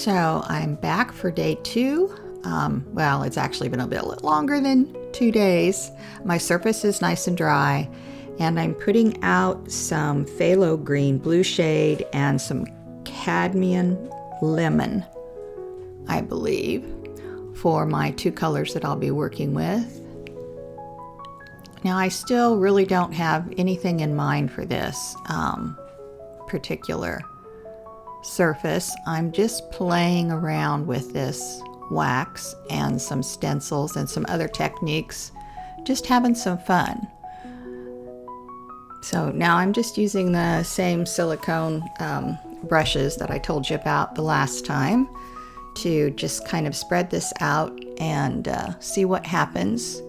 So I'm back for day 2. Well, it's actually been a bit longer than 2 days. My surface is nice and dry, and I'm putting out some phthalo green blue shade and some cadmium lemon, I believe, for my 2 colors that I'll be working with. Now, I still really don't have anything in mind for this particular surface. I'm just playing around with this wax and some stencils and some other techniques, just having some fun. So now I'm just using the same silicone brushes that I told you about the last time to just kind of spread this out and see what happens.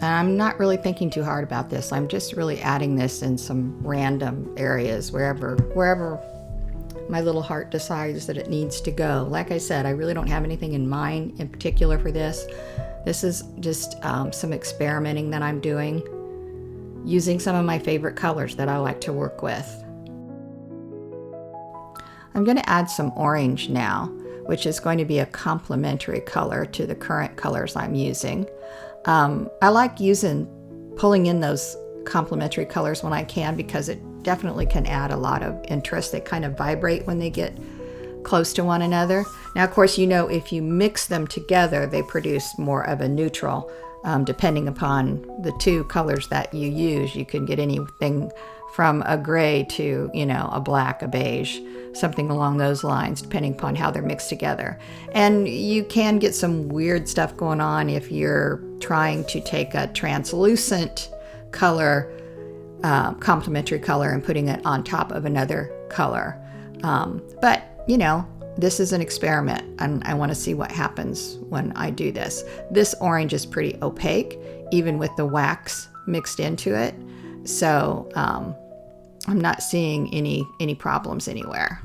I'm not really thinking too hard about this. I'm just really adding this in some random areas, wherever my little heart decides that it needs to go. Like I said, I really don't have anything in mind in particular for this. This is just some experimenting that I'm doing, using some of my favorite colors that I like to work with. I'm going to add some orange now, which is going to be a complementary color to the current colors I'm using. I like pulling in those complementary colors when I can, because it definitely can add a lot of interest. They kind of vibrate when they get close to one another. Now, of course, if you mix them together, they produce more of a neutral. Depending upon the 2 colors that you use, you can get anything from a gray to, a black, a beige, something along those lines, depending upon how they're mixed together. And you can get some weird stuff going on if you're trying to take a translucent color, complementary color, and putting it on top of another color. But this is an experiment, and I want to see what happens when I do this. This orange is pretty opaque, even with the wax mixed into it. So I'm not seeing any problems anywhere.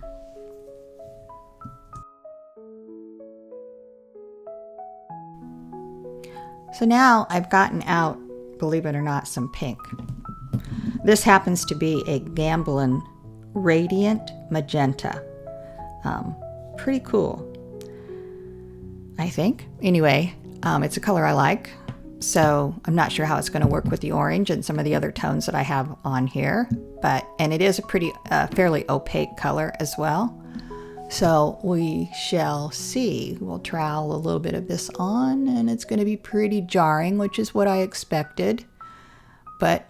So now I've gotten out, believe it or not, some pink. This happens to be a Gamblin Radiant Magenta. Pretty cool, I think. Anyway, it's a color I like, so I'm not sure how it's going to work with the orange and some of the other tones that I have on here, and it is a fairly opaque color as well. So we shall see. We'll trowel a little bit of this on, and it's going to be pretty jarring, which is what I expected. But,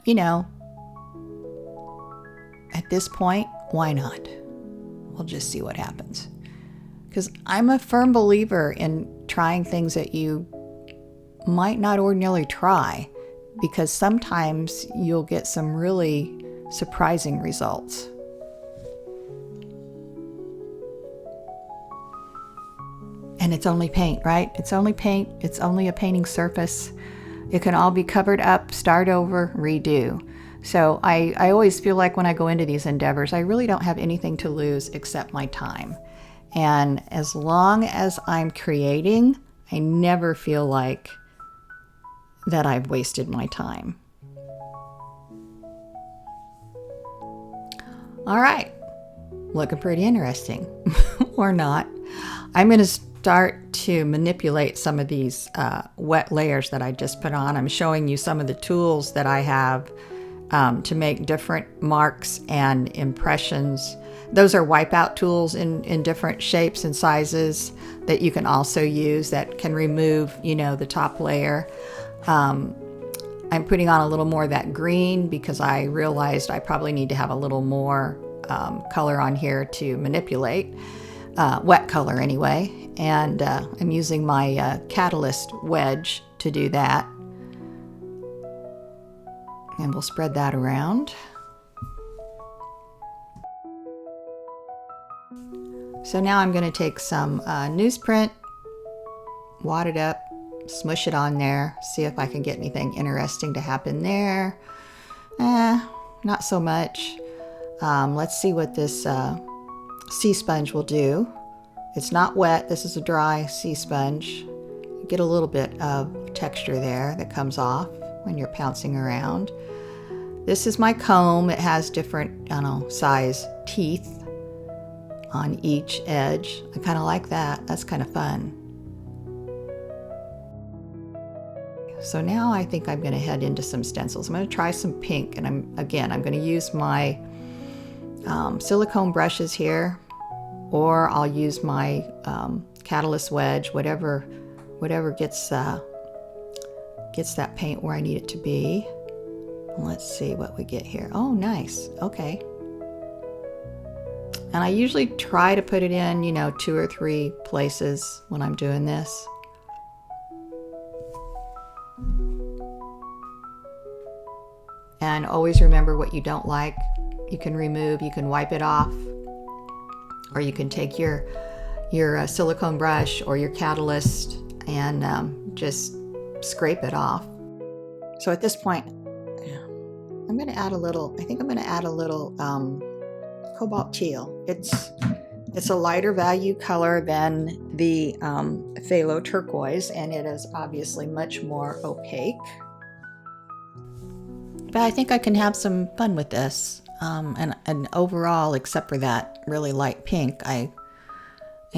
at this point, why not? We'll just see what happens. Because I'm a firm believer in trying things that you might not ordinarily try, because sometimes you'll get some really surprising results. And it's only paint, right? It's only paint. It's only a painting surface. It can all be covered up, start over, redo. So I always feel like when I go into these endeavors, I really don't have anything to lose except my time. And as long as I'm creating, I never feel like that I've wasted my time. All right, looking pretty interesting, or not. I'm going to start to manipulate some of these wet layers that I just put on. I'm showing you some of the tools that I have to make different marks and impressions. Those are wipeout tools in different shapes and sizes that you can also use, that can remove, the top layer. I'm putting on a little more of that green because I realized I probably need to have a little more color on here to manipulate, wet color anyway. And I'm using my Catalyst wedge to do that. And we'll spread that around. So now I'm going to take some newsprint, wad it up, smush it on there, see if I can get anything interesting to happen there. Not so much. Let's see what this sea sponge will do. It's not wet. This is a dry sea sponge. You get a little bit of texture there that comes off when you're pouncing around. This is my comb. It has different, size teeth. on each edge. I kind of like that. That's kind of fun. So now I think I'm going to head into some stencils. I'm going to try some pink, and I'm going to use my silicone brushes here, or I'll use my Catalyst wedge, whatever gets that paint where I need it to be. Let's see what we get here. Oh, nice. Okay. And I usually try to put it in, 2 or 3 places when I'm doing this. And always remember, what you don't like, you can remove, you can wipe it off, or you can take your silicone brush or your Catalyst and just scrape it off. So at this point, I'm going to add a little, cobalt teal. It's a lighter value color than the phthalo turquoise, and it is obviously much more opaque. But I think I can have some fun with this. And overall, except for that really light pink, I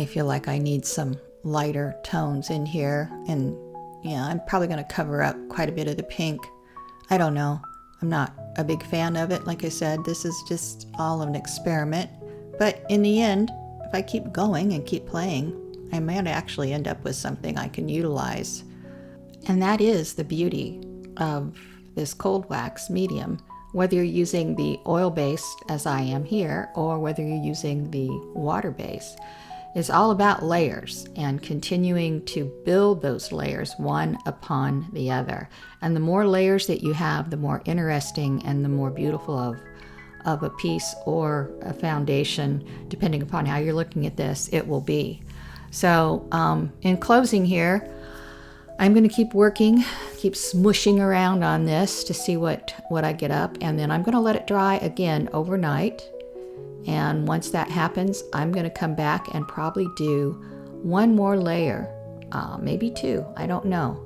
feel like I need some lighter tones in here. And yeah, I'm probably going to cover up quite a bit of the pink. I don't know. I'm not a big fan of it. Like I said, this is just all an experiment. But in the end, if I keep going and keep playing, I might actually end up with something I can utilize. And that is the beauty of this cold wax medium. Whether you're using the oil-based, as I am here, or whether you're using the water-based, it's all about layers and continuing to build those layers one upon the other. And the more layers that you have, the more interesting and the more beautiful of a piece or a foundation, depending upon how you're looking at this, it will be. So in closing here, I'm going to keep working, keep smushing around on this to see what I get up, and then I'm going to let it dry again overnight. And once that happens, I'm going to come back and probably do one more layer, maybe 2, I don't know.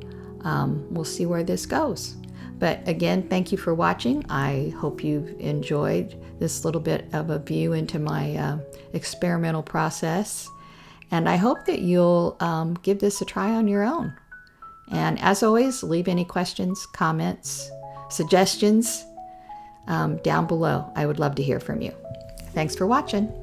We'll see where this goes. But again, thank you for watching. I hope you've enjoyed this little bit of a view into my experimental process. And I hope that you'll give this a try on your own. And as always, leave any questions, comments, suggestions down below. I would love to hear from you. Thanks for watching.